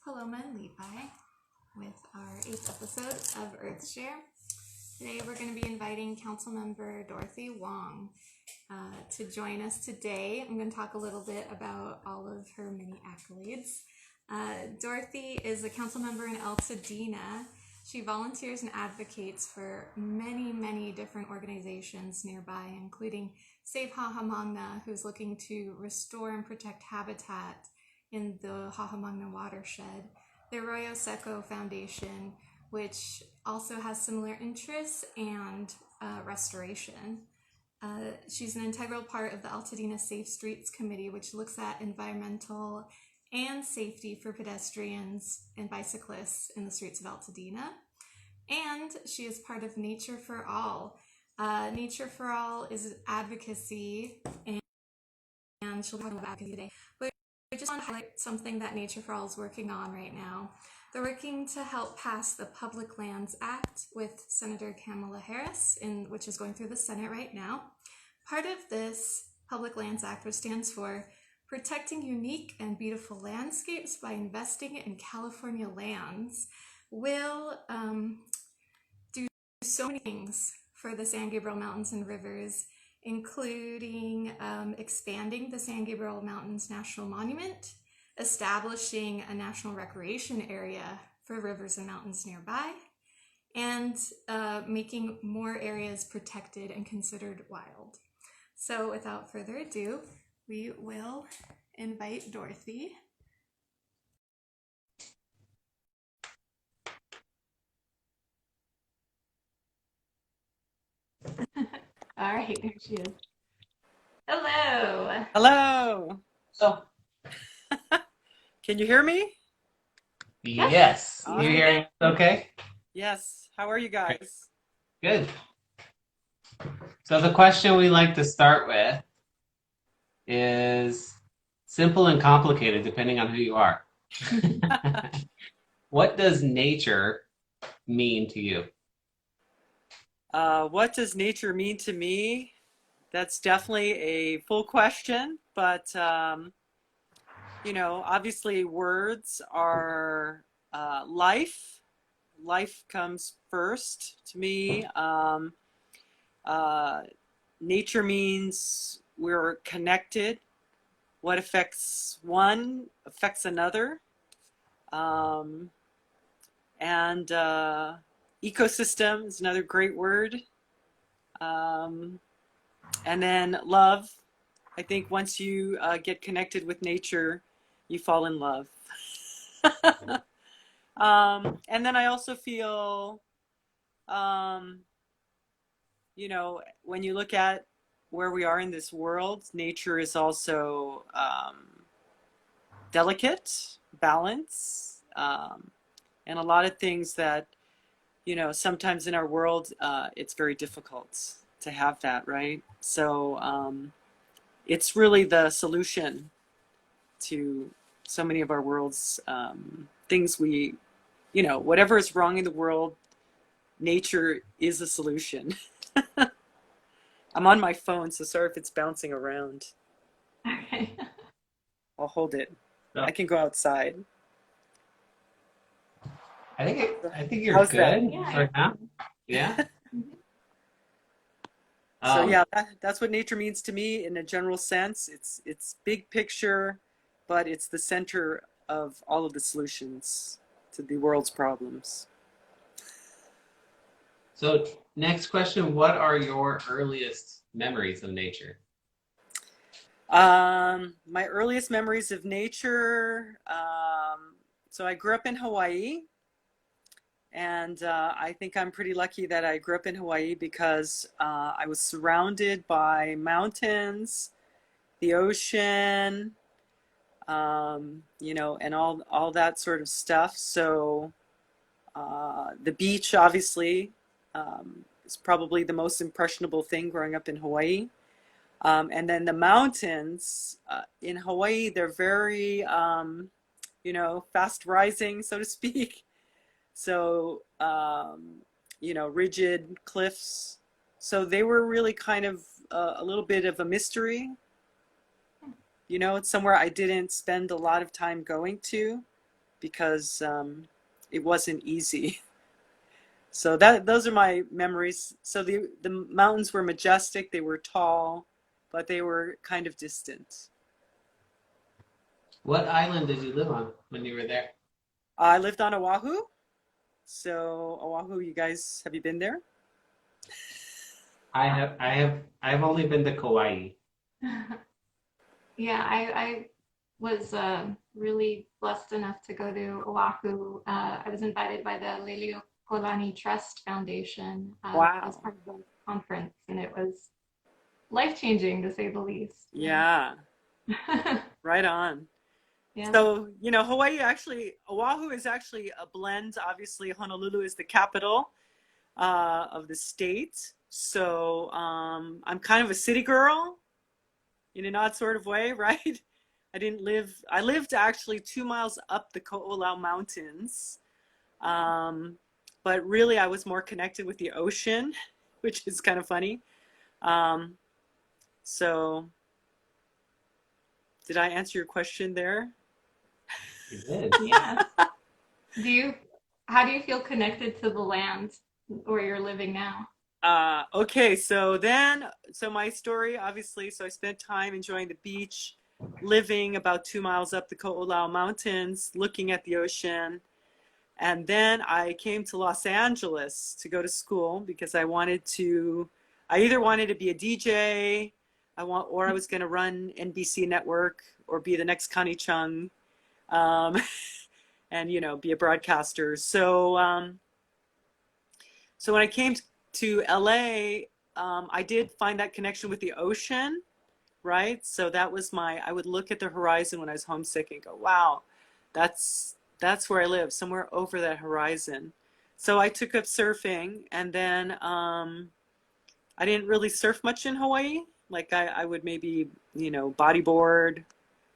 Paloma and Levi with our 8th episode of Earthshare. Today we're going to be inviting Councilmember Dorothy Wong to join us today. I'm going to talk a little bit about all of her many accolades. Dorothy is a council member in Atladena. She volunteers and advocates for many different organizations nearby, including Save Hahamongna, who's looking to restore and protect habitat in the Hahamongna watershed, the Arroyo Seco Foundation, which also has similar interests, and restoration. She's an integral part of the Altadena Safe Streets Committee, which looks at environmental and safety for pedestrians and bicyclists in the streets of Altadena. And she is part of Nature for All. Nature for All is advocacy, and she'll talk about advocacy today. But I just want to highlight something that Nature for All is working on right now. They're working to help pass the Public Lands Act with Senator Kamala Harris, which is going through the Senate right now. Part of this Public Lands Act, which stands for Protecting Unique and Beautiful Landscapes by Investing in California Lands, will do so many things for the San Gabriel Mountains and rivers, including expanding the San Gabriel Mountains National Monument, establishing a national recreation area for rivers and mountains nearby, and making more areas protected and considered wild. So without further ado, we will invite Dorothy. All right, there she is. Hello. Hello. So, Can you hear me? yes. All You right. hearing us okay? Yes. How are you guys? Good. So the question we like to start with is simple and complicated, depending on who you are. What does nature mean to you? What does nature mean to me? That's definitely a full question, but obviously words are life. Life comes first to me. Nature means we're connected. What affects one affects another. And ecosystem is another great word. And then love. I think once you get connected with nature, you fall in love. And then I also feel, when you look at where we are in this world, nature is also delicate, balance, and a lot of things that, sometimes in our world, it's very difficult to have that, right? So it's really the solution to so many of our world's things. Whatever is wrong in the world, nature is a solution. I'm on my phone, so sorry if it's bouncing around. Okay. I'll hold it. So, I can go outside. I think you're How's good that? Yeah. right now. Yeah. So yeah, that's what nature means to me in a general sense. It's big picture, but it's the center of all of the solutions to the world's problems. So next question, what are your earliest memories of nature? My earliest memories of nature, so I grew up in Hawaii, and I think I'm pretty lucky that I grew up in Hawaii because I was surrounded by mountains, the ocean, and all that sort of stuff. So the beach, obviously, is probably the most impressionable thing growing up in Hawaii. And then the mountains in Hawaii, they're very, fast rising, so to speak. So, rigid cliffs. So they were really kind of a little bit of a mystery. It's somewhere I didn't spend a lot of time going to. because it wasn't easy. So those are my memories. So the mountains were majestic, they were tall, but they were kind of distant. What island did you live on when you were there? I lived on Oahu. So Oahu, you guys, have you been there? I've only been to Kauai. Yeah, I was really blessed enough to go to Oahu. I was invited by the Leleokolani Trust Foundation as Wow. part of the conference, and it was life-changing to say the least. Yeah, right on. Yeah. So, Oahu is actually a blend. Obviously, Honolulu is the capital of the state. So I'm kind of a city girl in an odd sort of way, right? I lived actually 2 miles up the Ko'olau Mountains. But really I was more connected with the ocean, which is kind of funny. So did I answer your question there? You did. Yeah. How do you feel connected to the land where you're living now? Okay, so my story, obviously, so I spent time enjoying the beach, living about 2 miles up the Ko'olau Mountains, looking at the ocean. And then I came to Los Angeles to go to school because I either wanted to be a DJ, or I was going to run NBC Network or be the next Connie Chung, and, be a broadcaster. So, so when I came to LA, I did find that connection with the ocean, right? So that was I would look at the horizon when I was homesick and go, wow, that's where I live, somewhere over that horizon. So I took up surfing, and then I didn't really surf much in Hawaii. Like I would maybe, bodyboard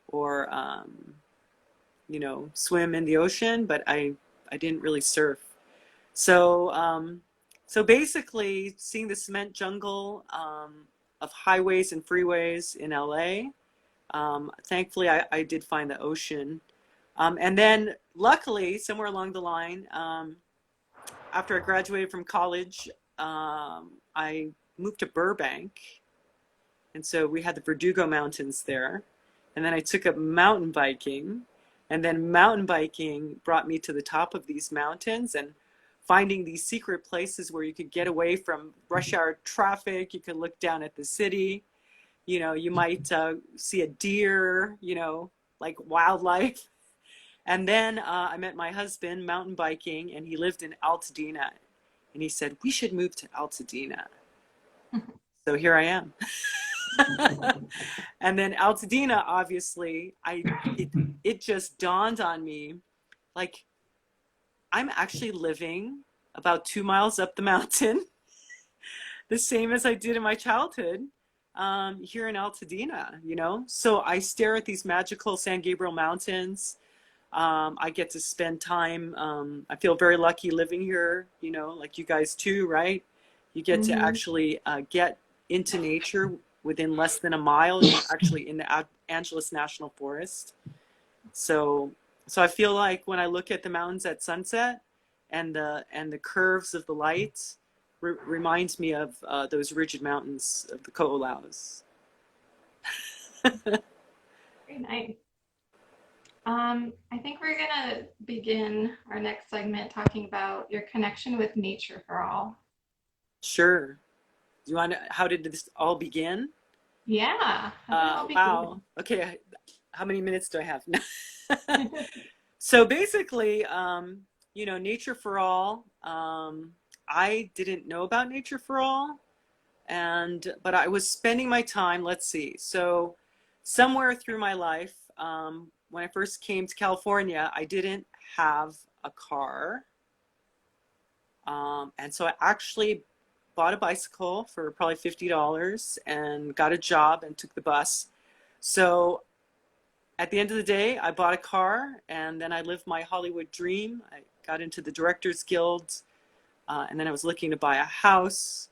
or, swim in the ocean, but I didn't really surf. So, so basically seeing the cement jungle of highways and freeways in LA, thankfully I did find the ocean. And then luckily, somewhere along the line, after I graduated from college, I moved to Burbank. And so we had the Verdugo Mountains there. And then I took up mountain biking. And then mountain biking brought me to the top of these mountains and finding these secret places where you could get away from rush hour traffic. You could look down at the city. You might see a deer, like wildlife. And then I met my husband mountain biking, and he lived in Altadena. And he said, we should move to Altadena. So here I am. And then Altadena, obviously, it just dawned on me, like, I'm actually living about 2 miles up the mountain, the same as I did in my childhood here in Altadena, So I stare at these magical San Gabriel Mountains. I get to spend time. I feel very lucky living here, like you guys too, right? You get to actually get into nature within less than a mile. You're actually in the Angeles National Forest. So I feel like when I look at the mountains at sunset and the curves of the light reminds me of those rigid mountains of the Ko'olaus. Very nice. I think we're gonna begin our next segment talking about your connection with nature for all. Sure. How did this all begin? Yeah. How did it all begin? Wow. Okay. How many minutes do I have? So basically, Nature for All, I didn't know about Nature for All, but I was spending my time, let's see. So somewhere through my life, when I first came to California, I didn't have a car. And so I actually bought a bicycle for probably $50 and got a job and took the bus. So at the end of the day, I bought a car, and then I lived my Hollywood dream. I got into the Directors Guild, and then I was looking to buy a house,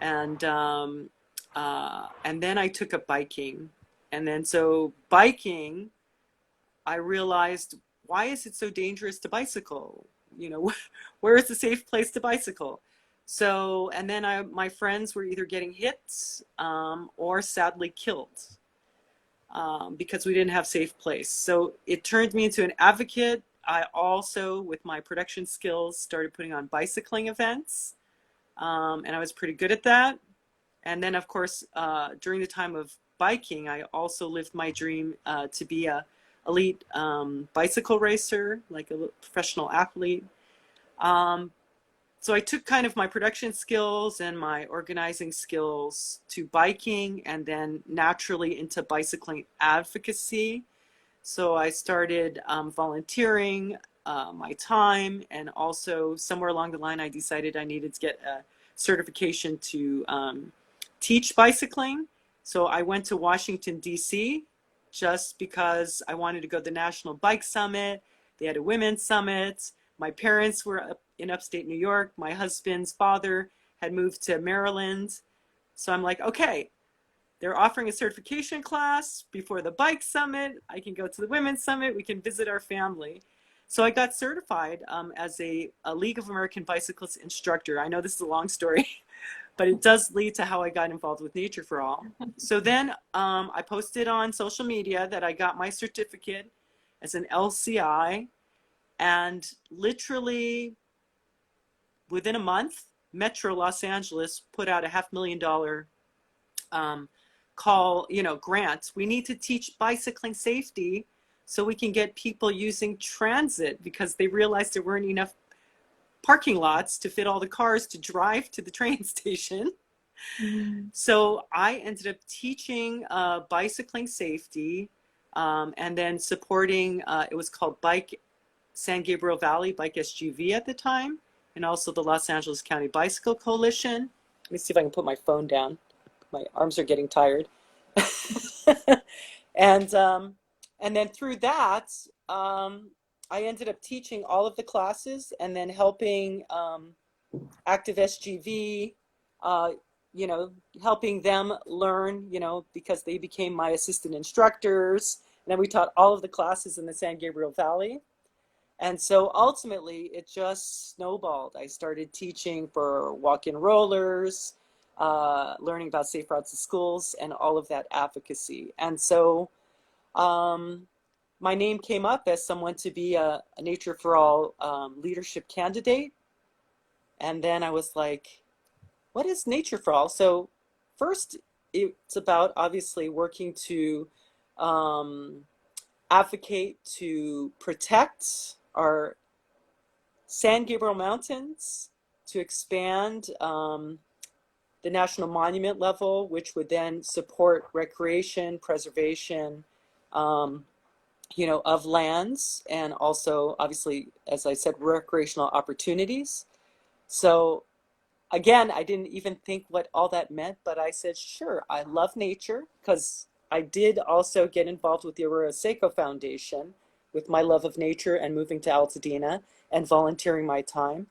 and then I took up biking. And then so biking, I realized why is it so dangerous to bicycle? You know, where is the safe place to bicycle? So, and then my friends were either getting hit or sadly killed because we didn't have safe place. So it turned me into an advocate. I also, with my production skills, started putting on bicycling events, and I was pretty good at that. And then, of course, during the time of biking, I also lived my dream to be a elite bicycle racer, like a professional athlete. So I took kind of my production skills and my organizing skills to biking, and then naturally into bicycling advocacy. So I started volunteering my time, and also somewhere along the line I decided I needed to get a certification to teach bicycling. So I went to Washington, D.C. just because I wanted to go to the National Bike Summit. They had a women's summit. My parents were up in upstate New York. My husband's father had moved to Maryland. So I'm like, okay, they're offering a certification class before the bike summit. I can go to the women's summit. We can visit our family. So I got certified as a League of American Bicyclists instructor. I know this is a long story, but it does lead to how I got involved with Nature for All. So then I posted on social media that I got my certificate as an LCI, and literally within a month, Metro Los Angeles put out a $500,000 grant. We need to teach bicycling safety so we can get people using transit, because they realized there weren't enough parking lots to fit all the cars to drive to the train station. Mm-hmm. So I ended up teaching bicycling safety, and then supporting, it was called Bike San Gabriel Valley, Bike SGV at the time, and also the Los Angeles County Bicycle Coalition. Let me see if I can put my phone down. My arms are getting tired. And then through that, I ended up teaching all of the classes, and then helping Active SGV, helping them learn, because they became my assistant instructors. And then we taught all of the classes in the San Gabriel Valley. And so ultimately, it just snowballed. I started teaching for walk-in rollers, learning about safe routes to schools, and all of that advocacy. And so my name came up as someone to be a Nature for All leadership candidate. And then I was like, what is Nature for All? So first, it's about obviously working to advocate to protect our San Gabriel Mountains, to expand the national monument level, which would then support recreation, preservation, of lands, and also obviously, as I said, recreational opportunities. So again, I didn't even think what all that meant, but I said, sure, I love nature, because I did also get involved with the Aurora Seiko Foundation with my love of nature and moving to Altadena and volunteering my time.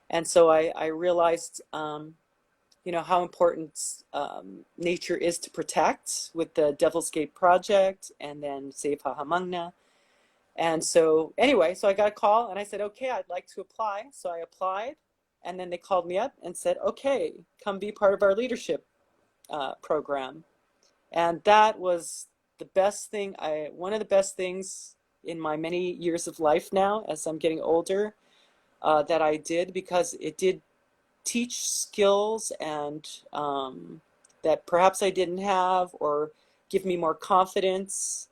And so I realized, how important nature is to protect with the Devil's Gate Project and then Save Hahamangna. And so anyway, so I got a call and I said, okay, I'd like to apply. So I applied, and then they called me up and said, okay, come be part of our leadership program. And that was the best thing, one of the best things in my many years of life now, as I'm getting older, that I did, because it did teach skills and that perhaps I didn't have, or give me more confidence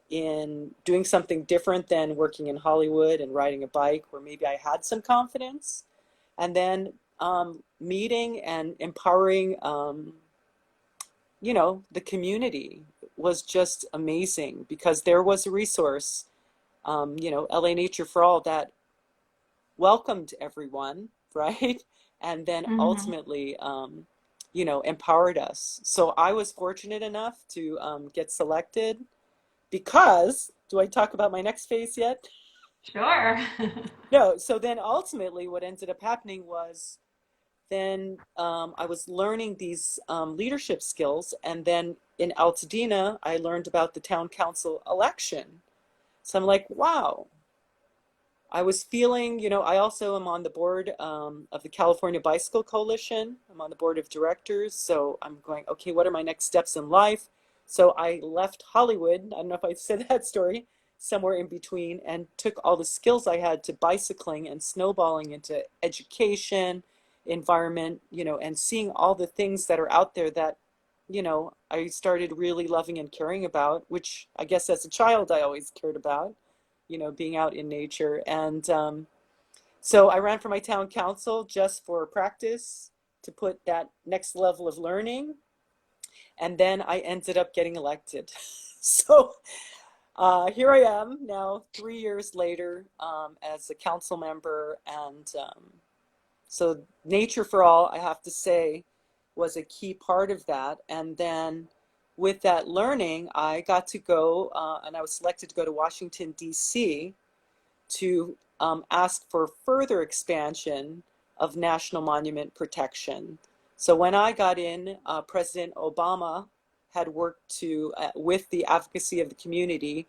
in doing something different than working in Hollywood and riding a bike, where maybe I had some confidence. And then meeting and empowering, the community was just amazing, because there was a resource, LA Nature for All, that welcomed everyone, right? And then ultimately, empowered us. So I was fortunate enough to get selected, because, do I talk about my next phase yet? Sure. No, so then ultimately what ended up happening was, then I was learning these leadership skills, and then in Altadena, I learned about the town council election. So I'm like, wow, I was feeling, I also am on the board of the California Bicycle Coalition. I'm on the board of directors. So I'm going, okay, what are my next steps in life? So I left Hollywood. I don't know if I said that story, somewhere in between, and took all the skills I had to bicycling and snowballing into education, environment, and seeing all the things that are out there that, I started really loving and caring about, which I guess as a child I always cared about, being out in nature. And so I ran for my town council just for practice to put that next level of learning. And then I ended up getting elected. So here I am now, 3 years later, as a council member. And so Nature for All, I have to say, was a key part of that. And then with that learning, I got to go, and I was selected to go to Washington, D.C. to ask for further expansion of national monument protection. So when I got in, President Obama had worked with the advocacy of the community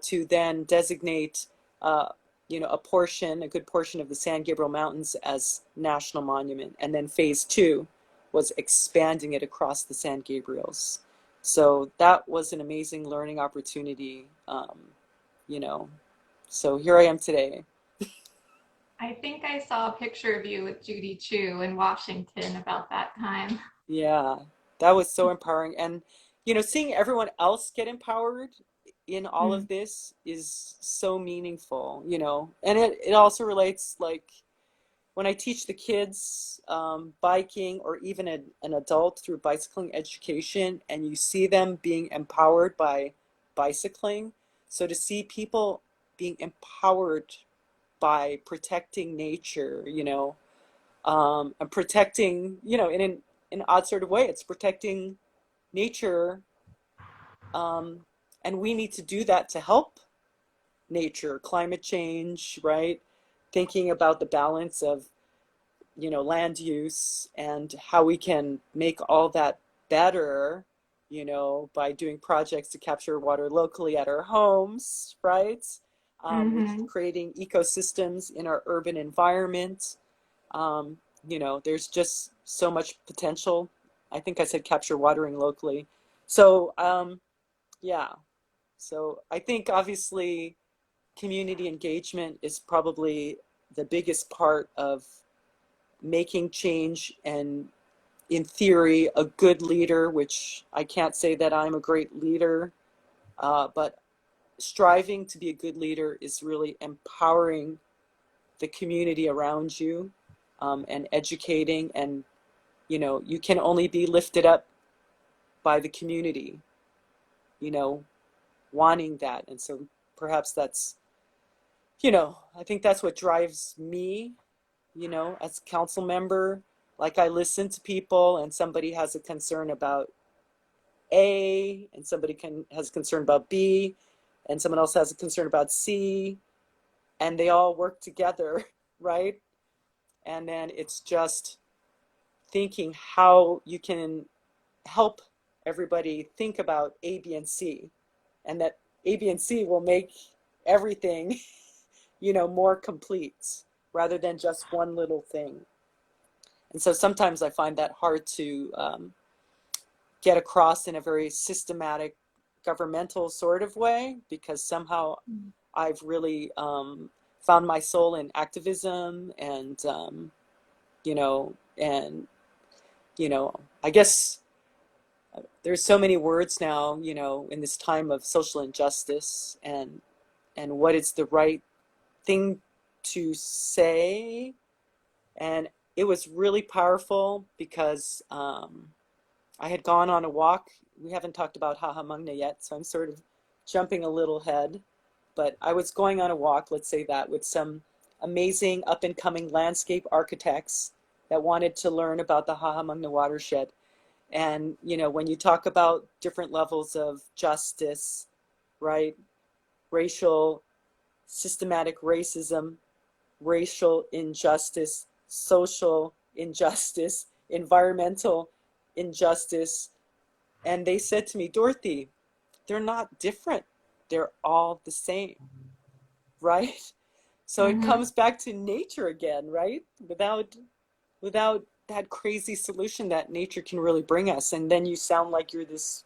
to then designate a good portion of the San Gabriel Mountains as national monument. And then phase 2 was expanding it across the San Gabriels. So that was an amazing learning opportunity, So here I am today. I think I saw a picture of you with Judy Chu in Washington about that time. Yeah, that was so empowering. And, seeing everyone else get empowered in all of this is so meaningful, And it also relates, like, when I teach the kids biking, or even an adult through bicycling education, and you see them being empowered by bicycling. So to see people being empowered by protecting nature, and protecting, in an odd sort of way, it's protecting nature. And we need to do that to help nature, climate change, right? Thinking about the balance of, land use and how we can make all that better, by doing projects to capture water locally at our homes, right? With Mm-hmm. creating ecosystems in our urban environment. There's just so much potential. I think I said capture watering locally. So, yeah. So I think obviously community engagement is probably the biggest part of making change, and in theory, a good leader, which I can't say that I'm a great leader, but striving to be a good leader is really empowering the community around you, and educating. And, you can only be lifted up by the community, wanting that. And so perhaps that's, I think that's what drives me, as a council member. Like, I listen to people, and somebody has a concern about A, and somebody has a concern about B, and someone else has a concern about C, and they all work together, right? And then it's just thinking how you can help everybody think about A, B, and C, and that A, B, and C will make everything, more complete, rather than just one little thing. And so sometimes I find that hard to get across in a very systematic, governmental sort of way, because somehow I've really found my soul in activism, and, I guess there's so many words now, in this time of social injustice, and what is the right thing to say. And it was really powerful because I had gone on a walk. We haven't talked about Hahamungna yet, so I'm sort of jumping a little ahead. But I was going on a walk, let's say that, with some amazing up-and-coming landscape architects that wanted to learn about the Hahamungna watershed. And, when you talk about different levels of justice, right? Racial, systematic racism, racial injustice, social injustice, environmental injustice. And they said to me, Dorothy, they're not different. They're all the same, right? So it comes back to nature again, right? Without that crazy solution that nature can really bring us. And then you sound like you're this,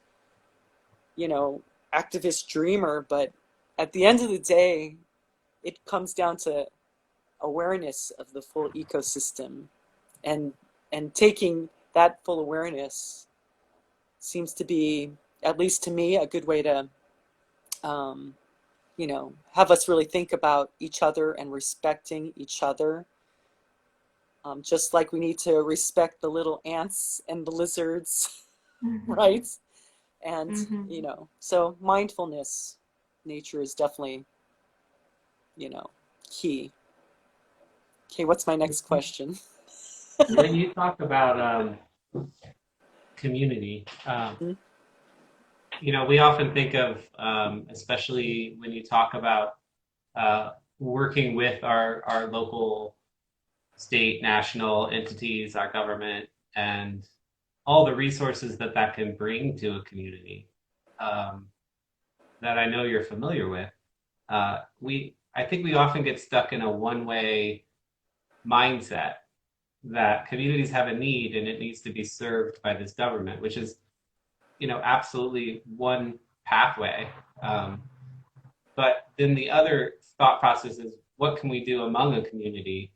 you know, activist dreamer, but at the end of the day, it comes down to awareness of the full ecosystem, and taking that full awareness seems to be, at least to me, a good way to you know, have us really think about each other and respecting each other, just like we need to respect the little ants and the lizards, right? And you know, so mindfulness, nature is definitely, you know, key. Okay, what's my next question? When you talk about community, you know, we often think of, especially when you talk about working with our local, state, national entities, our government, and all the resources that that can bring to a community, that I know you're familiar with. I think we often get stuck in a one-way mindset that communities have a need and it needs to be served by this government, which is, you know, absolutely one pathway. But then the other thought process is, what can we do among a community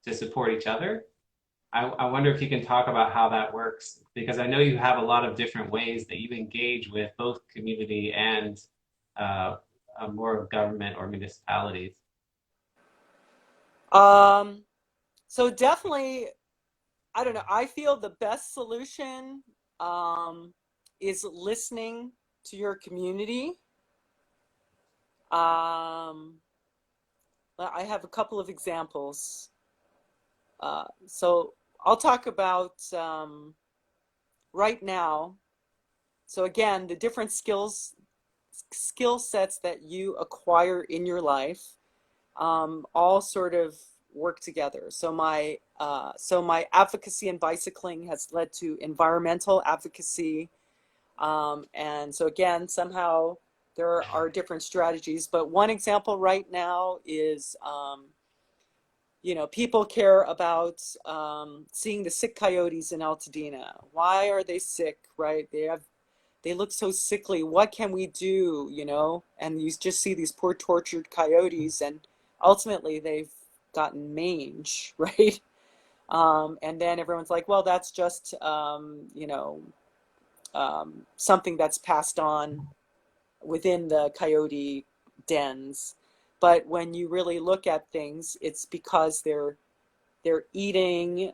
to support each other? I wonder if you can talk about how that works, because I know you have a lot of different ways that you engage with both community and more of government or municipalities. So definitely, I don't know, I feel the best solution is listening to your community. I have a couple of examples. So I'll talk about right now. So again, the different skill sets that you acquire in your life all sort of work together. So my advocacy in bicycling has led to environmental advocacy. And so again, somehow there are different strategies, but one example right now is, you know, people care about seeing the sick coyotes in Altadena. Why are they sick, right? They look so sickly. What can we do, you know? And you just see these poor tortured coyotes, and ultimately they've gotten mange, right? And then everyone's like, well, that's just, you know, something that's passed on within the coyote dens. But when you really look at things, it's because they're eating,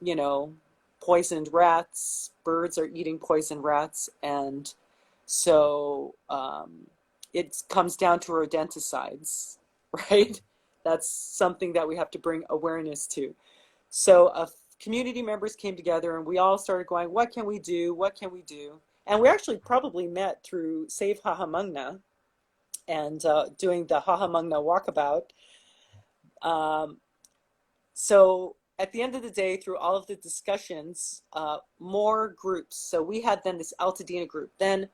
you know, poisoned rats. Birds are eating poisoned rats, and so it comes down to rodenticides, right? That's something that we have to bring awareness to. So community members came together, and we all started going, what can we do? What can we do? And we actually probably met through Save Hahamungna and doing the Hahamungna walkabout. So at the end of the day, through all of the discussions, more groups. So we had then this Altadena group. Then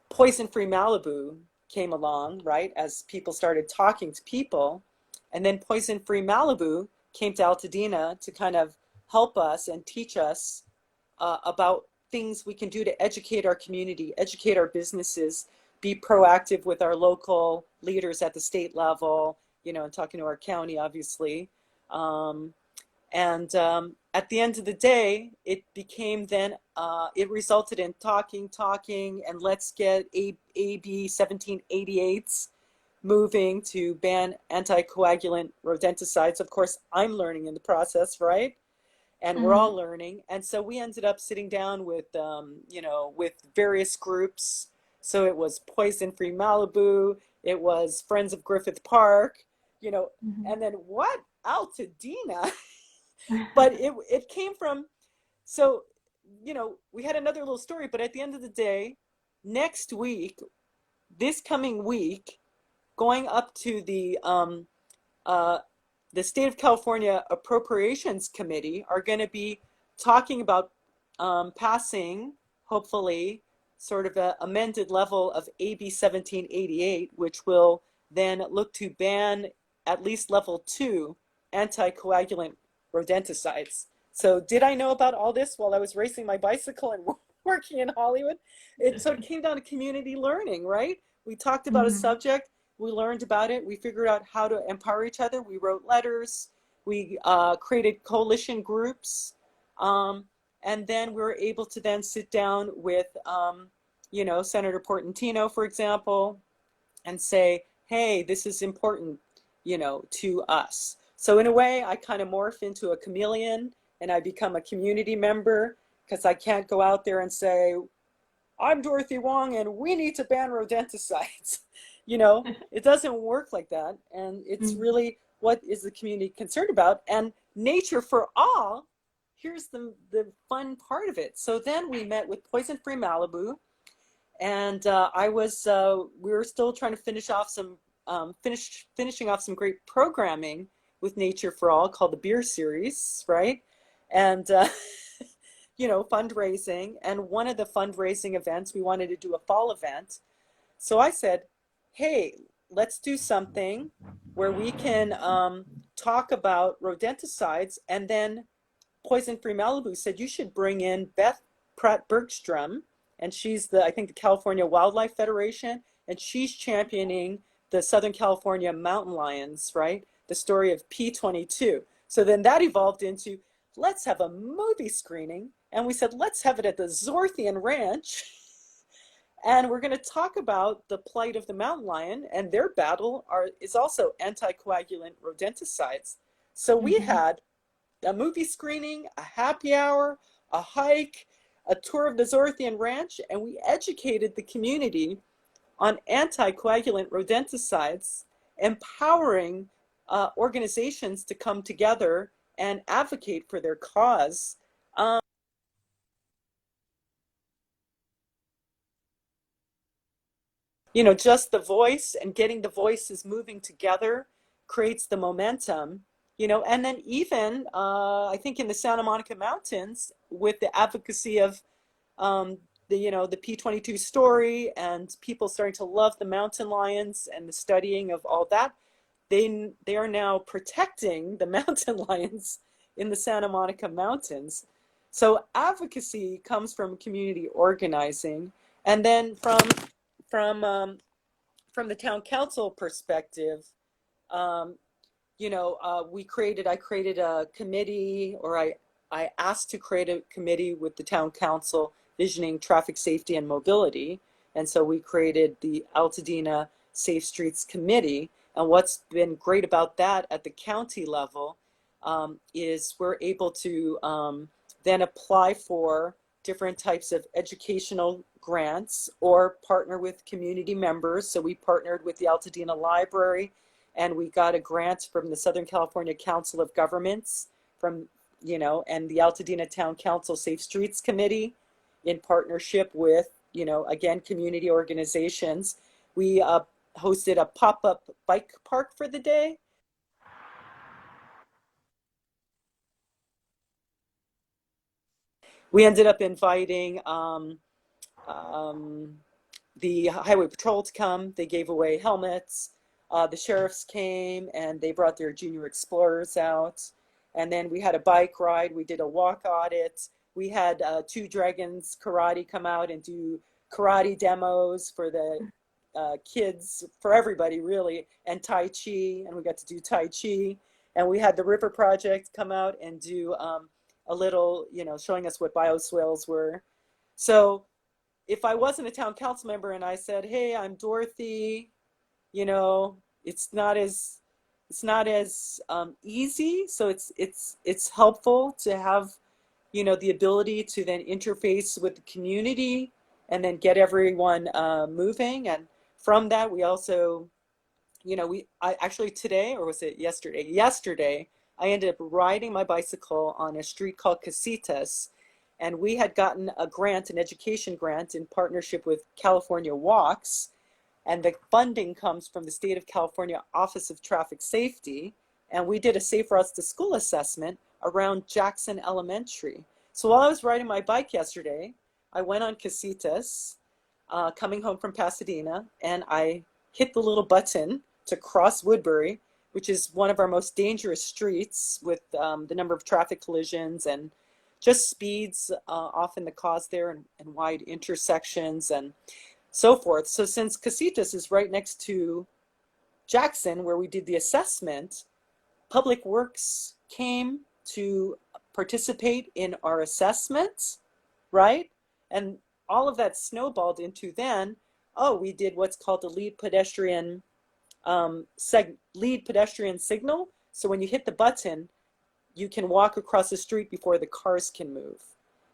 Poison Free Malibu came along, right, as people started talking to people. And then Poison Free Malibu came to Altadena to kind of help us and teach us about things we can do to educate our community, educate our businesses, be proactive with our local leaders at the state level, you know, and talking to our county, obviously. At the end of the day, it became then, it resulted in talking, and let's get AB 1788s moving to ban anticoagulant rodenticides. Of course, I'm learning in the process, right? And we're all learning. And so we ended up sitting down with, you know, with various groups. So it was Poison Free Malibu, it was Friends of Griffith Park, you know, and then what? Altadena. But it came from, so, you know, we had another little story, but at the end of the day, next week, this coming week, going up to the State of California Appropriations Committee are going to be talking about passing, hopefully, sort of an amended level of AB 1788, which will then look to ban at least level 2 anticoagulant rodenticides. So did I know about all this while I was racing my bicycle and working in Hollywood? So it came down to community learning, right? We talked about a subject, we learned about it, we figured out how to empower each other, we wrote letters, we created coalition groups, and then we were able to then sit down with, you know, Senator Portantino, for example, and say, hey, this is important, you know, to us. So in a way, I kind of morph into a chameleon and I become a community member because I can't go out there and say, I'm Dorothy Wong and we need to ban rodenticides. You know, it doesn't work like that. And it's really what is the community concerned about. And nature for all, here's the fun part of it. So then we met with Poison Free Malibu. And we were still trying to finish off some, finishing off some great programming with Nature for All called the Beer Series, right? And, you know, fundraising. And one of the fundraising events, we wanted to do a fall event. So I said, hey, let's do something where we can talk about rodenticides. And then Poison Free Malibu said, you should bring in Beth Pratt Bergstrom. And she's I think the California Wildlife Federation, and she's championing the Southern California mountain lions, right? The story of P22. So then that evolved into, let's have a movie screening. And we said, let's have it at the Zorthian Ranch. And we're going to talk about the plight of the mountain lion, and their battle is also anticoagulant rodenticides. So we had a movie screening, a happy hour, a hike, a tour of the Zorthian Ranch, and we educated the community on anticoagulant rodenticides, empowering organizations to come together and advocate for their cause. You know, just the voice and getting the voices moving together creates the momentum, you know, and then even I think in the Santa Monica Mountains with the advocacy of you know, the P22 story and people starting to love the mountain lions and the studying of all that, they are now protecting the mountain lions in the Santa Monica Mountains. So advocacy comes from community organizing, and then from the town council perspective, you know, I created a committee, or I asked to create a committee with the town council visioning traffic safety and mobility. And so we created the Altadena Safe Streets Committee. And what's been great about that at the county level is we're able to then apply for different types of educational grants or partner with community members. So we partnered with the Altadena Library, and we got a grant from the Southern California Council of Governments, from, you know, and the Altadena Town Council Safe Streets Committee, in partnership with, you know, again, community organizations. We hosted a pop-up bike park for the day. We ended up inviting the Highway Patrol to come. They gave away helmets. The sheriffs came and they brought their junior explorers out. And then we had a bike ride. We did a walk audit. We had Two Dragons Karate come out and do karate demos for the kids, for everybody really, and Tai Chi, and we got to do Tai Chi. And we had the River Project come out and do a little, you know, showing us what bioswales were. So if I wasn't a town council member and I said, hey, I'm Dorothy, you know, it's not as easy. So it's helpful to have, you know, the ability to then interface with the community and then get everyone moving. And from that, we also, you know, I actually today, or was it yesterday? Yesterday, I ended up riding my bicycle on a street called Casitas, and we had gotten a grant, an education grant, in partnership with California Walks, and the funding comes from the State of California Office of Traffic Safety, and we did a Safe Routes to School assessment around Jackson Elementary. So while I was riding my bike yesterday, I went on Casitas, coming home from Pasadena, and I hit the little button to cross Woodbury, which is one of our most dangerous streets with the number of traffic collisions and just speeds often the cause there, and wide intersections and so forth. So since Casitas is right next to Jackson, where we did the assessment, Public Works came to participate in our assessment, right? And all of that snowballed into then, oh, we did what's called a lead pedestrian signal. So when you hit the button, you can walk across the street before the cars can move.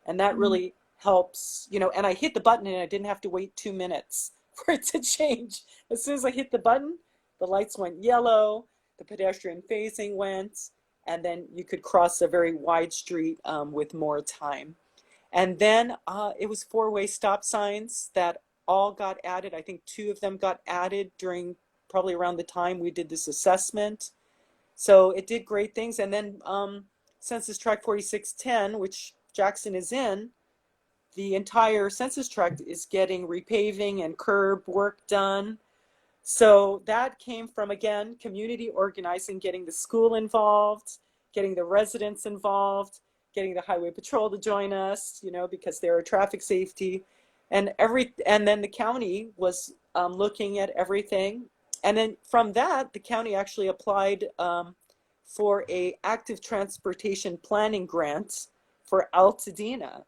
And that really helps, you know, and I hit the button and I didn't have to wait 2 minutes for it to change. As soon as I hit the button, the lights went yellow, the pedestrian phasing went, and then you could cross a very wide street with more time. And then it was 4-way stop signs that all got added. I think 2 of them got added during probably around the time we did this assessment. So it did great things. And then Census Tract 4610, which Jackson is in, the entire census tract is getting repaving and curb work done. So that came from, again, community organizing, getting the school involved, getting the residents involved, getting the highway patrol to join us, you know, because they're a traffic safety, and then the county was looking at everything. And then from that, the county actually applied for a active transportation planning grant for Altadena.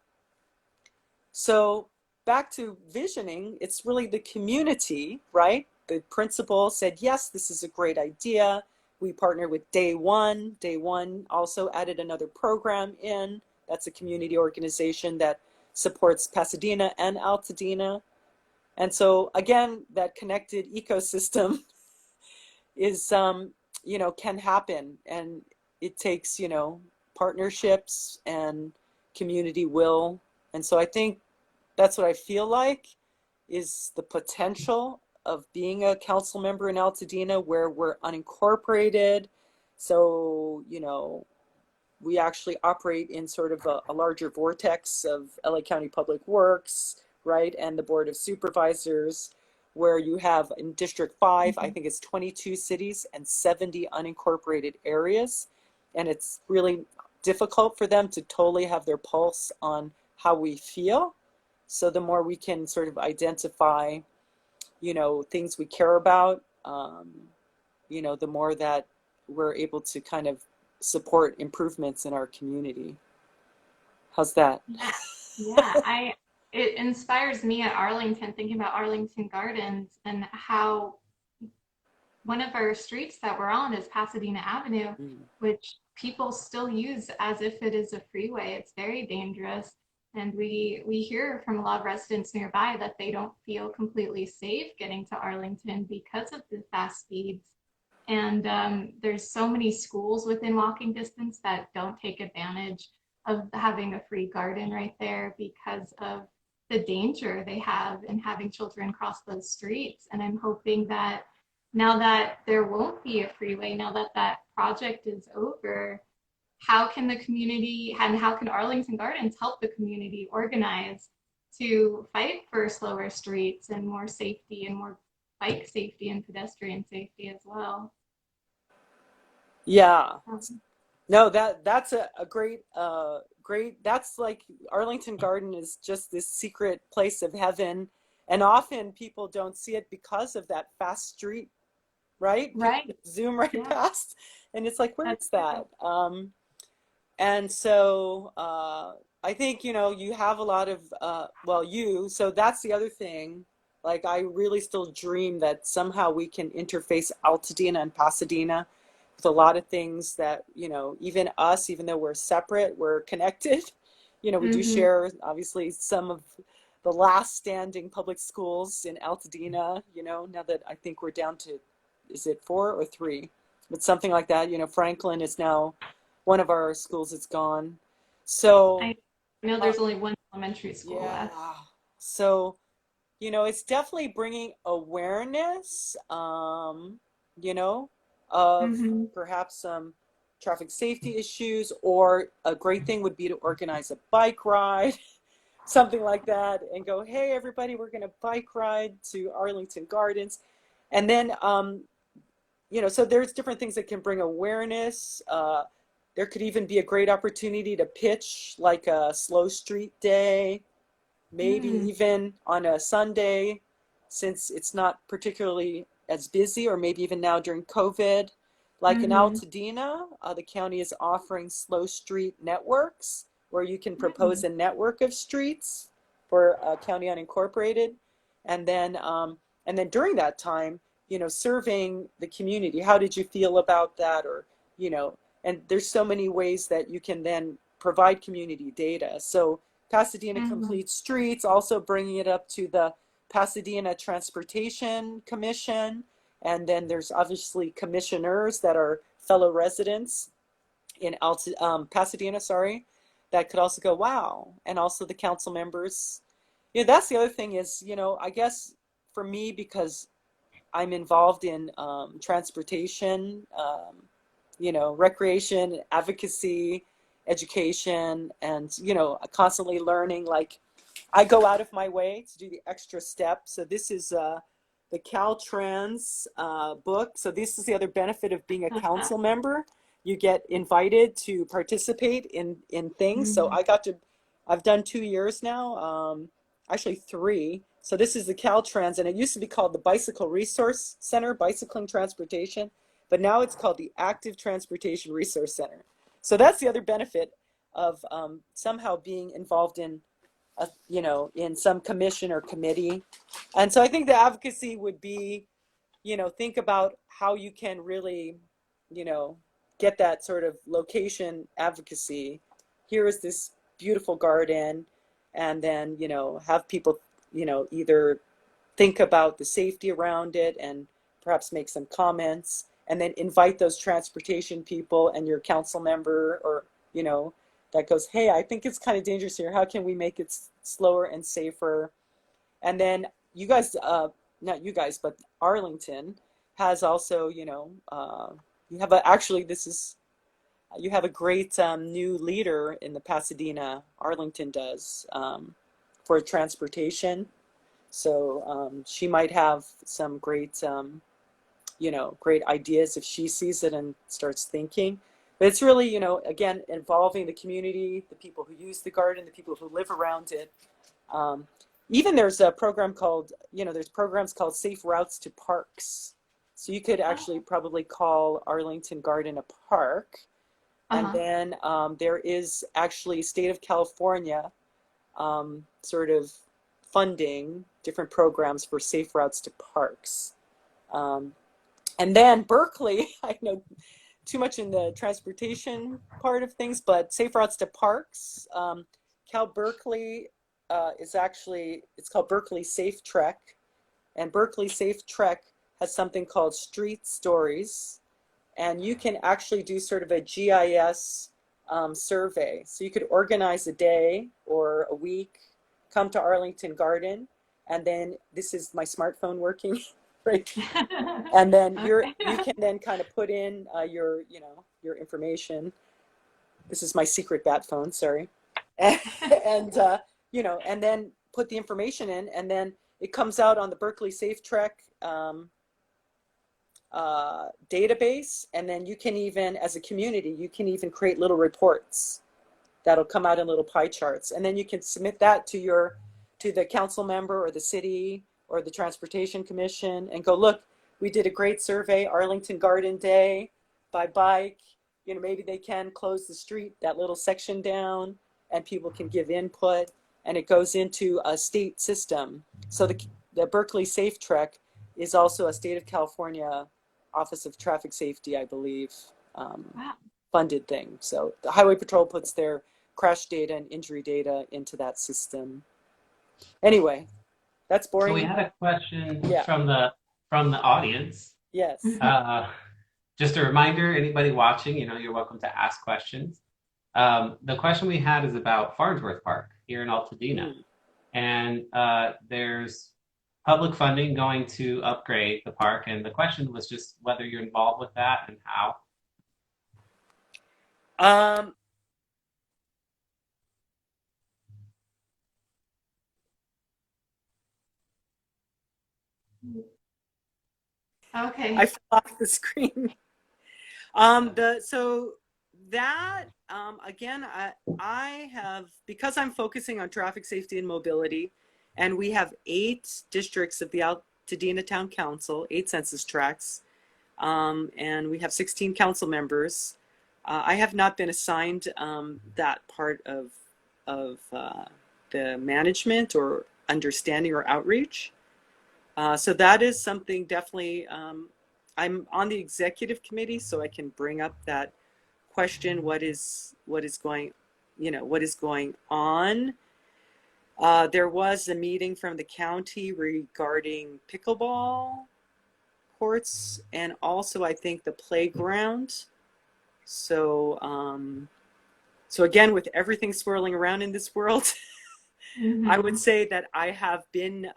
So back to visioning, it's really the community, right? The principal said, yes, this is a great idea. We partnered with Day One. Day One also added another program in. That's a community organization that supports Pasadena and Altadena. And so again, that connected ecosystem is, you know, can happen. And it takes, you know, partnerships and community will. And so I think that's what I feel like is the potential of being a council member in Altadena, where we're unincorporated. So, you know, we actually operate in sort of a larger vortex of LA County Public Works, right? And the Board of Supervisors, where you have in District 5, I think it's 22 cities and 70 unincorporated areas. And it's really difficult for them to totally have their pulse on how we feel. So the more we can sort of identify, you know, things we care about, you know, the more that we're able to kind of support improvements in our community. How's that? Yeah, it inspires me at Arlington, thinking about Arlington Gardens and how one of our streets that we're on is Pasadena Avenue, which people still use as if it is a freeway. It's very dangerous. And we hear from a lot of residents nearby that they don't feel completely safe getting to Arlington because of the fast speeds. And there's so many schools within walking distance that don't take advantage of having a free garden right there because of the danger they have in having children cross those streets. And I'm hoping that now that there won't be a freeway, now that that project is over, how can the community and how can Arlington Gardens help the community organize to fight for slower streets and more safety and more bike safety and pedestrian safety as well? Yeah. No, that's a great, that's like Arlington Garden is just this secret place of heaven. And often people don't see it because of that fast street, right? Right. People zoom right past. And it's like, where is that? And so I think, you know, you have a lot of, so that's the other thing. Like, I really still dream that somehow we can interface Altadena and Pasadena with a lot of things that, you know, even us, even though we're separate, we're connected. You know, we do share, obviously, some of the last standing public schools in Altadena, you know, now that I think we're down to, is it 4 or 3? But something like that. You know, Franklin is now one of our schools that's gone. So I know there's only one elementary school left. So, you know, it's definitely bringing awareness, you know, of perhaps some traffic safety issues, or a great thing would be to organize a bike ride, something like that, and go, hey, everybody, we're going to bike ride to Arlington Gardens. And then, so there's different things that can bring awareness. There could even be a great opportunity to pitch like a slow street day, maybe even on a Sunday, since it's not particularly as busy, or maybe even now during COVID. Like in Altadena, the county is offering slow street networks where you can propose a network of streets for county unincorporated, and then during that time, surveying the community. How did you feel about that? Or, and there's so many ways that you can then provide community data. So Pasadena Complete Streets, also bringing it up to the Pasadena Transportation Commission. And then there's obviously commissioners that are fellow residents in Pasadena, that could also go, wow. And also the council members. That's the other thing is, I guess for me, because I'm involved in transportation, recreation, advocacy, education, and, constantly learning. Like, I go out of my way to do the extra step. So this is the Caltrans book. So this is the other benefit of being a council member. You get invited to participate in things. So I've done 2 years now, actually 3. So this is the Caltrans, and it used to be called the Bicycle Resource Center, Bicycling Transportation, but now it's called the Active Transportation Resource Center. So that's the other benefit of somehow being involved in in some commission or committee. And so I think the advocacy would be, think about how you can really, get that sort of location advocacy. Here is this beautiful garden, and then, have people, either think about the safety around it and perhaps make some comments, and then invite those transportation people and your council member, or, that goes, hey, I think it's kind of dangerous here. How can we make it slower and safer? And then you guys, not you guys, but Arlington has also, you have you have a great new leader in the Pasadena, Arlington does, for transportation. So she might have some great, great ideas if she sees it and starts thinking. But it's really, again, involving the community, the people who use the garden, the people who live around it. Even there's a program called, there's programs called Safe Routes to Parks. So you could actually probably call Arlington Garden a park. And then there is actually State of California sort of funding different programs for safe routes to parks. And then Berkeley, I know too much in the transportation part of things, but safe routes to parks. Cal Berkeley is actually, it's called Berkeley Safe Trek. And Berkeley Safe Trek has something called Street Stories. And you can actually do sort of a GIS survey. So you could organize a day or a week, come to Arlington Garden, and then this is my smartphone working, right? And then you can then kind of put in your information. This is my secret bat phone, sorry. And and then put the information in, and then it comes out on the Berkeley Safe Trek database. And then you can even, as a community, you can even create little reports that'll come out in little pie charts, and then you can submit that to the council member or the city or the transportation commission and go, look, we did a great survey, Arlington Garden Day by bike. Maybe they can close the street, that little section down, and people can give input, and it goes into a state system. So the Berkeley Safe Trek is also a state of California Office of Traffic Safety, I believe, funded thing. So the Highway Patrol puts their crash data and injury data into that system. Anyway, that's boring. So we had a question from the audience. Yes. Just a reminder, anybody watching, you're welcome to ask questions. The question we had is about Farrsworth Park here in Altadena. And there's public funding going to upgrade the park. And the question was just whether you're involved with that and how. Okay. I fell off the screen. So that again, I have, because I'm focusing on traffic safety and mobility, and we have 8 districts of the Altadena Town Council, 8 census tracts, and we have 16 council members. I have not been assigned that part of the management or understanding or outreach. So that is something definitely. I'm on the executive committee, so I can bring up that question: what is going, what is going on? There was a meeting from the county regarding pickleball courts and also I think the playground. So, so again, with everything swirling around in this world, I would say that I have been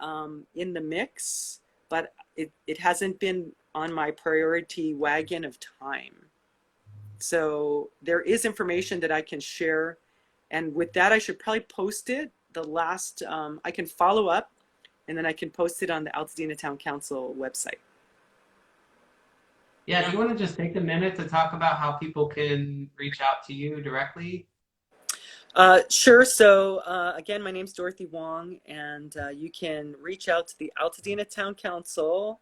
in the mix, but it hasn't been on my priority wagon of time. So there is information that I can share. And with that, I should probably post it. The last, I can follow up and then I can post it on the Altadena Town Council website. Yeah, do you want to just take a minute to talk about how people can reach out to you directly? Sure. So again, my name's Dorothy Wong, and you can reach out to the Altadena Town Council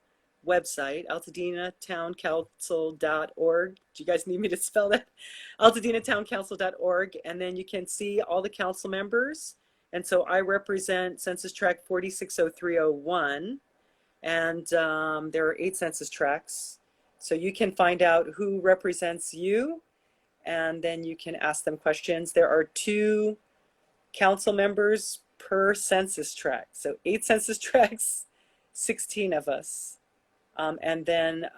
website, altadenatowncouncil.org. Do you guys need me to spell that? altadenatowncouncil.org, and then you can see all the council members. And so I represent Census Tract 460301, and there are 8 census tracts. So you can find out who represents you, and then you can ask them questions. There are 2 council members per census tract. So 8 census tracts, 16 of us. And then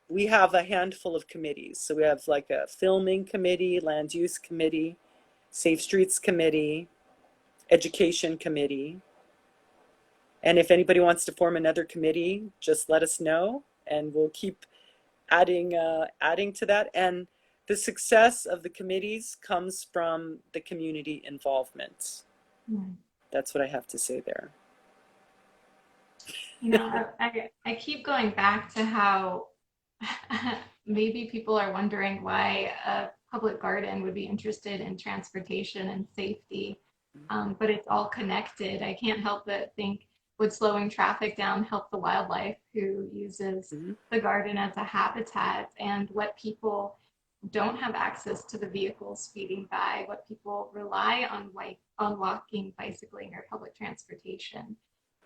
we have a handful of committees. So we have like a filming committee, land use committee, safe streets committee, education committee. And if anybody wants to form another committee, just let us know and we'll keep adding to that. And the success of the committees comes from the community involvement. That's what I have to say there. You know, I keep going back to how maybe people are wondering why a public garden would be interested in transportation and safety, but it's all connected. I can't help but think, would slowing traffic down help the wildlife who uses the garden as a habitat, and what people don't have access to the vehicles speeding by, what people rely on walking, bicycling, or public transportation.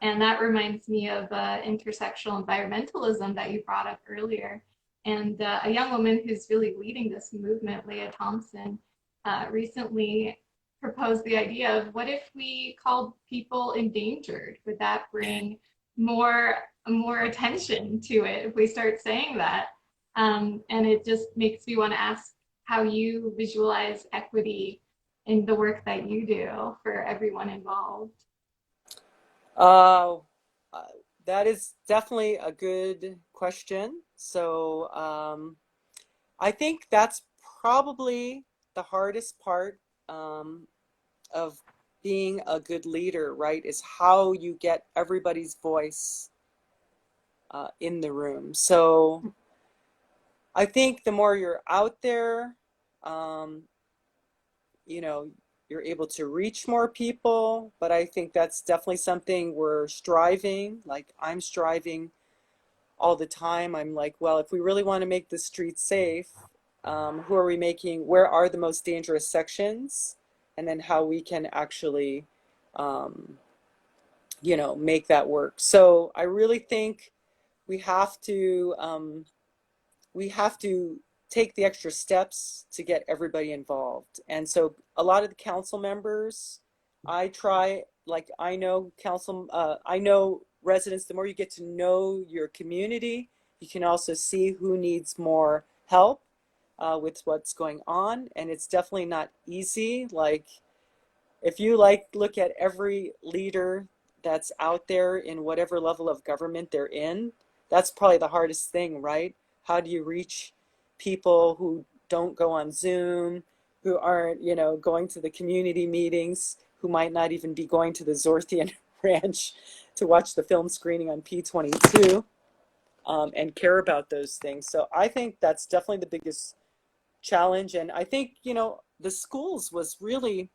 And that reminds me of intersectional environmentalism that you brought up earlier. And a young woman who's really leading this movement, Leah Thompson, recently proposed the idea of, what if we called people endangered? Would that bring more attention to it if we start saying that? And it just makes me want to ask how you visualize equity in the work that you do for everyone involved. That is definitely a good question. So I think that's probably the hardest part of being a good leader, right? Is how you get everybody's voice in the room. So I think the more you're out there, you're able to reach more people, but I think that's definitely something we're striving, like I'm striving all the time. I'm like, well, if we really want to make the streets safe, where are the most dangerous sections? And then how we can actually, make that work. So I really think we have to take the extra steps to get everybody involved. And so a lot of the council members, I know residents, the more you get to know your community, you can also see who needs more help with what's going on. And it's definitely not easy. Like, if you look at every leader that's out there in whatever level of government they're in, that's probably the hardest thing, right? How do you reach people who don't go on Zoom, who aren't, going to the community meetings, who might not even be going to the Zorthian Ranch to watch the film screening on P22? and care about those things. So I think that's definitely the biggest challenge. And I think, the schools was really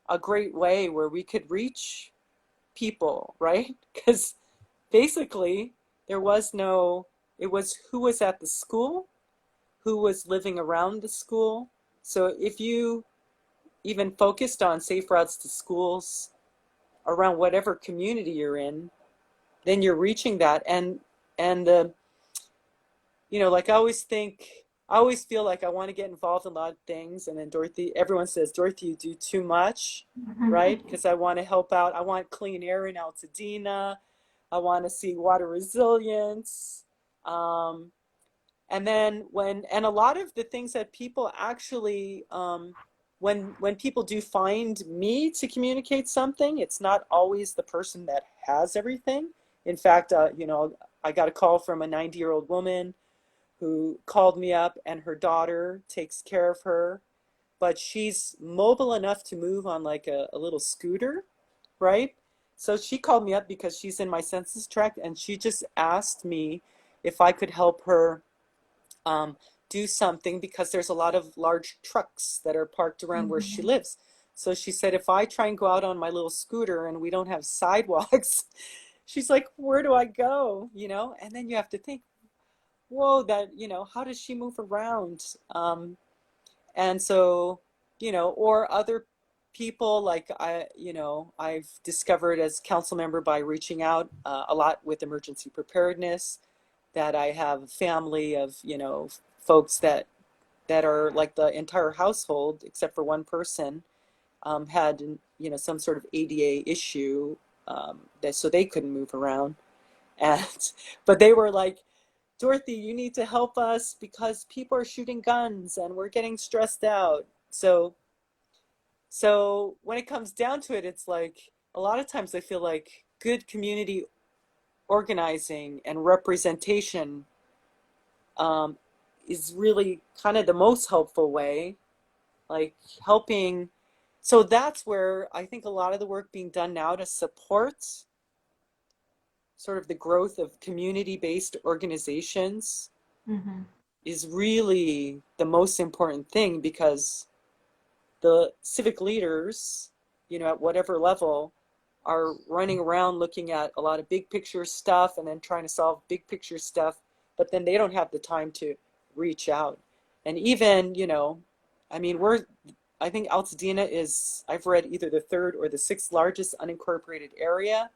a great way where we could reach people, right? Because basically it was who was at the school, who was living around the school. So if you even focused on safe routes to schools around whatever community you're in, then you're reaching that. And like I always feel like I want to get involved in a lot of things. And then everyone says, Dorothy, you do too much, right? Because I want to help out. I want clean air in Altadena. I want to see water resilience. And then and a lot of the things that people actually, when people do find me to communicate something, it's not always the person that has everything. In fact, I got a call from a 90-year-old woman who called me up, and her daughter takes care of her, but she's mobile enough to move on like a little scooter, right? So she called me up because she's in my census tract, and she just asked me if I could help her do something, because there's a lot of large trucks that are parked around where she lives. So she said, if I try and go out on my little scooter and we don't have sidewalks, she's like, where do I go? And then you have to think, whoa, how does she move around? And so, or other people like I've discovered as council member by reaching out a lot with emergency preparedness, that I have a family of, folks that are like the entire household, except for one person, had, some sort of ADA issue, so they couldn't move around. But they were like, Dorothy, you need to help us because people are shooting guns and we're getting stressed out. So when it comes down to it, it's like, a lot of times I feel like good community organizing and representation is really kind of the most helpful way, like helping. So that's where I think a lot of the work being done now to support sort of the growth of community-based organizations is really the most important thing, because the civic leaders, at whatever level, are running around looking at a lot of big picture stuff and then trying to solve big picture stuff, but then they don't have the time to reach out. And even, I think Altadena is, I've read, either the 3rd or the 6th largest unincorporated area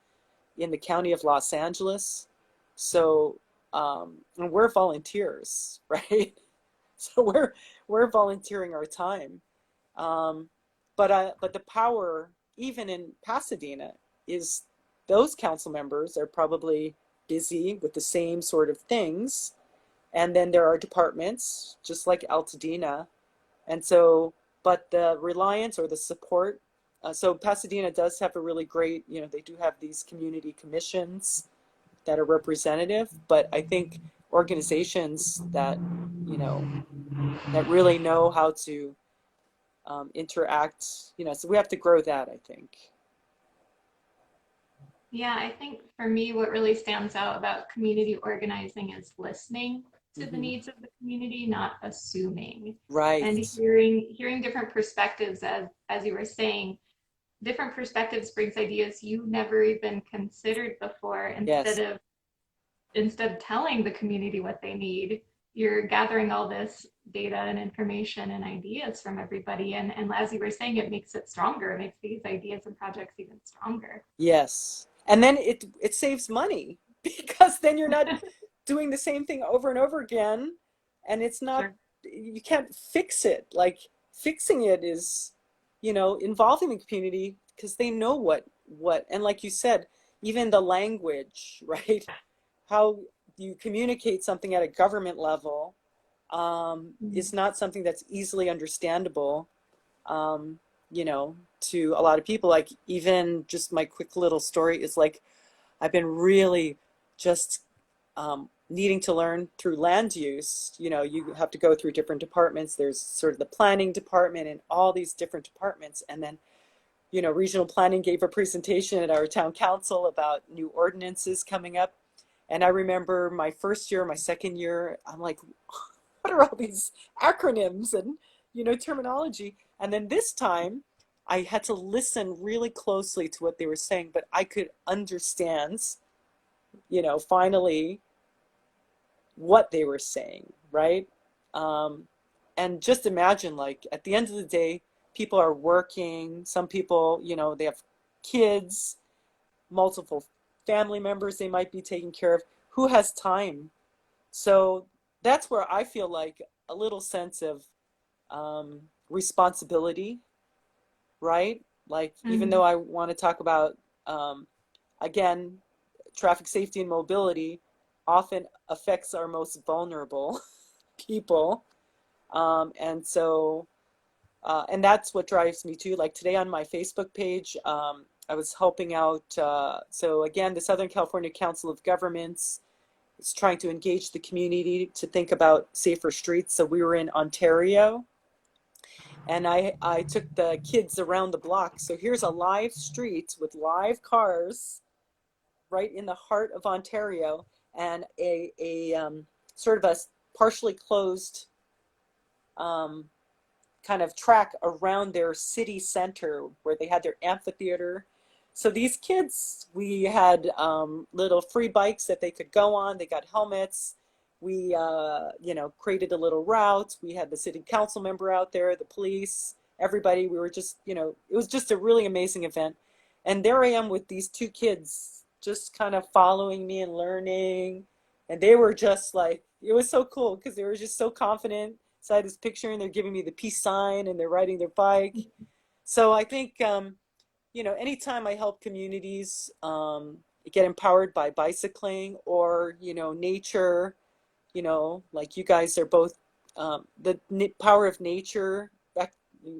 in the county of Los Angeles. So, and we're volunteers, right? So we're volunteering our time. But the power, even in Pasadena, is those council members are probably busy with the same sort of things. And then there are departments, just like Altadena. And so, but the reliance or the support, so Pasadena does have a really great, they do have these community commissions that are representative, but I think organizations that, that really know how to interact, so we have to grow that, I think. Yeah, I think for me, what really stands out about community organizing is listening to the needs of the community, not assuming. Right. And hearing different perspectives, as you were saying, different perspectives brings ideas you never even considered before. Instead of telling the community what they need, you're gathering all this data and information and ideas from everybody. And as you were saying, it makes it stronger. It makes these ideas and projects even stronger. Yes. And then it saves money, because then you're not doing the same thing over and over again. And it's not, you can't fix it. Like, fixing it is, involving the community, because they know what, and like you said, even the language, right? How you communicate something at a government level is not something that's easily understandable, to a lot of people. Like, even just my quick little story is like, I've been really just needing to learn through land use. You have to go through different departments. There's sort of the planning department and all these different departments. And then, regional planning gave a presentation at our town council about new ordinances coming up. And I remember my first year, my second year, I'm like, what are all these acronyms and, terminology? And then this time I had to listen really closely to what they were saying, but I could understand, finally what they were saying, right? Um, and just imagine, like, at the end of the day, people are working. Some people, they have kids, multiple family members they might be taking care of. Who has time? So that's where I feel like a little sense of responsibility, right? Like, even Mm-hmm. though I want to talk about, again, traffic safety and mobility often affects our most vulnerable people. And so, and that's what drives me too. Like today on my Facebook page, I was helping out. So again, the Southern California Council of Governments is trying to engage the community to think about safer streets. So we were in Ontario, and I took the kids around the block. So here's a live street with live cars right in the heart of Ontario, and a sort of a partially closed um, kind of track around their city center where they had their amphitheater. So these kids, we had little free bikes that they could go on. They got helmets. We, created a little route. We had the city council member out there, the police, everybody. We were just, it was just a really amazing event. And there I am with these two kids just kind of following me and learning. And they were just like, it was so cool because they were just so confident. So I had this picture and they're giving me the peace sign and they're riding their bike. So I think, anytime I help communities get empowered by bicycling or, nature, like you guys are both, the power of nature.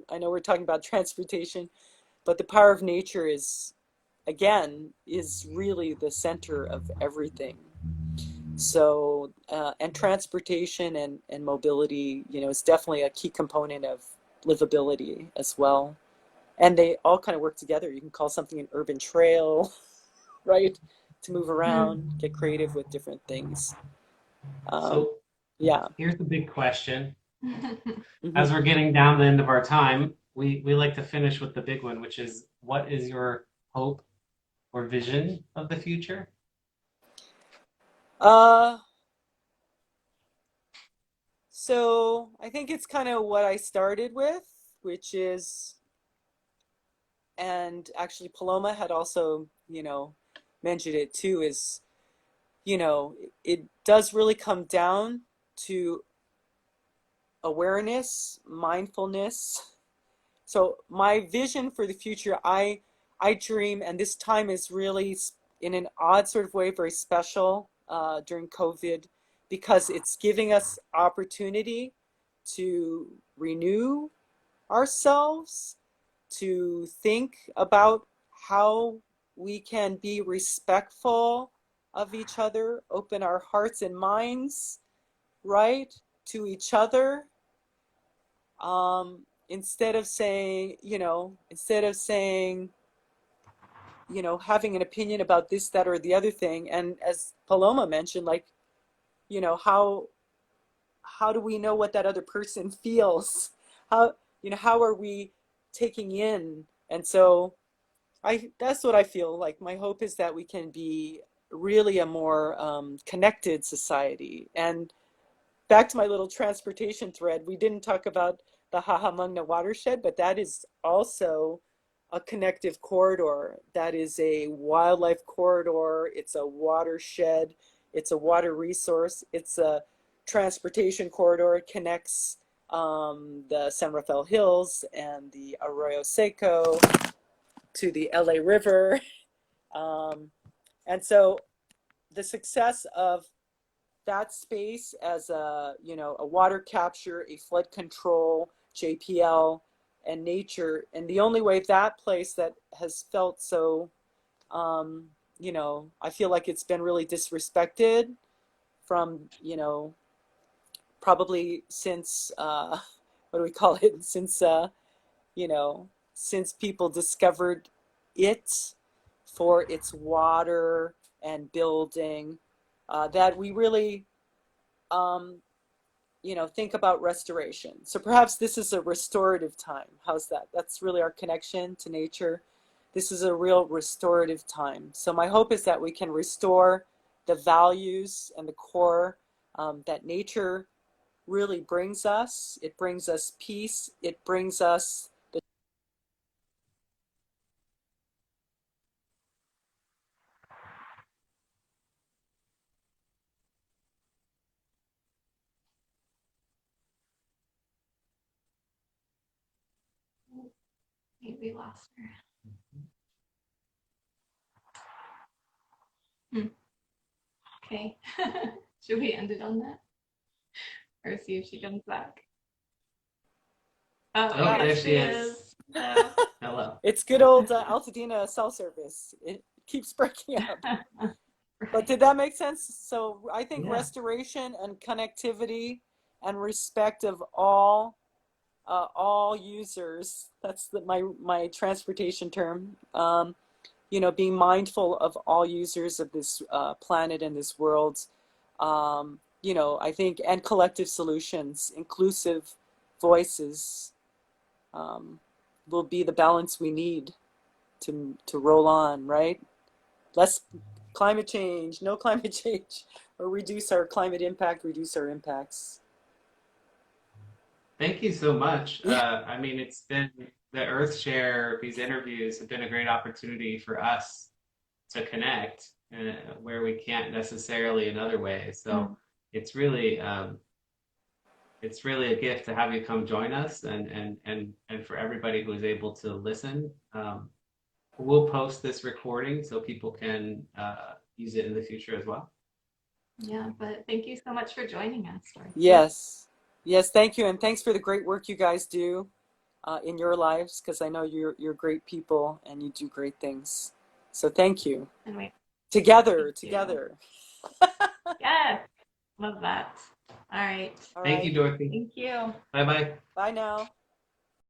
I know we're talking about transportation, but the power of nature is really the center of everything. So, and transportation and mobility, is definitely a key component of livability as well. And they all kind of work together. You can call something an urban trail, right? To move around, get creative with different things. Um, So yeah. here's the big question. hmm As we're getting down the end of our time, we like to finish with the big one, which is what is your hope or vision of the future? Uh, so I think it's kind of what I started with, which is, and actually Paloma had also, mentioned it too, is, it does really come down to awareness, mindfulness. So my vision for the future, I dream, and this time is really in an odd sort of way very special during COVID because it's giving us opportunity to renew ourselves, to think about how we can be respectful of each other, open our hearts and minds, right, to each other. Instead of saying, having an opinion about this, that, or the other thing. And as Paloma mentioned, like, how do we know what that other person feels? How are we taking in? And so that's what I feel like. My hope is that we can be really a more connected society. And back to my little transportation thread, we didn't talk about the Hahamungna watershed, but that is also a connective corridor. That is a wildlife corridor. It's a watershed. It's a water resource. It's a transportation corridor. It connects the San Rafael Hills and the Arroyo Seco to the LA River. Um, and so the success of that space as a water capture, a flood control, JPL, and nature. And the only way that place that has felt so, I feel like it's been really disrespected from, probably since, what do we call it? You know, since people discovered it for its water and building. that we really, think about restoration. So perhaps this is a restorative time. How's that? That's really our connection to nature. This is a real restorative time. So my hope is that we can restore the values and the core that nature really brings us. It brings us peace. It brings us the Maybe we lost her. Hmm. Okay. Should we end it on that? Or see if she comes back? Oh, Oh, there yes, she is. Hello. It's good old Altadena cell service. It keeps breaking up. But did that make sense? So I think Yeah. restoration and connectivity and respect of all users. That's my transportation term. Being mindful of all users of this planet and this world. I think, and collective solutions, inclusive voices will be the balance we need to roll on, right? Less climate change, no climate change, or reduce our climate impact, reduce our impacts. Thank you so much. Yeah. I mean, it's been the Earth Share, these interviews have been a great opportunity for us to connect where we can't necessarily in other ways. So it's really a gift to have you come join us and for everybody who is able to listen. We'll post this recording so people can use it in the future as well. Yeah, but thank you so much for joining us. Yes, thank you, and thanks for the great work you guys do in your lives, because I know you're great people and you do great things. So thank you. And we Together. Yes, love that. All right. Thank you, Dorothy. Thank you. Bye-bye. Bye now.